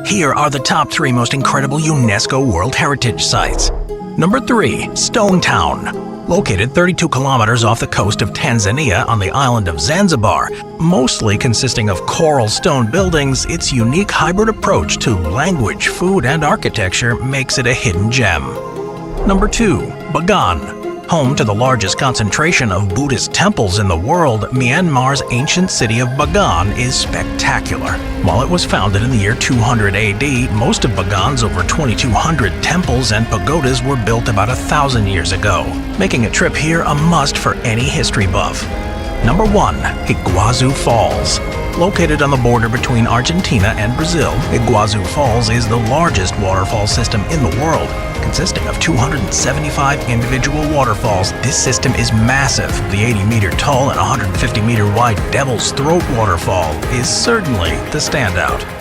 Here are the top 3 most incredible UNESCO World Heritage Sites. Number 3. Stone Town. Located 32 kilometers off the coast of Tanzania on the island of Zanzibar, mostly consisting of coral stone buildings, its unique hybrid approach to language, food, and architecture makes it a hidden gem. Number 2. Bagan. Home to the largest concentration of Buddhist temples in the world, Myanmar's ancient city of Bagan is spectacular. While it was founded in the year 200 AD, most of Bagan's over 2,200 temples and pagodas were built about 1,000 years ago, making a trip here a must for any history buff. Number 1. Iguazu Falls. Located on the border between Argentina and Brazil, Iguazu Falls is the largest waterfall system in the world. Consisting of 275 individual waterfalls, this system is massive. The 80-meter tall and 150-meter wide Devil's Throat waterfall is certainly the standout.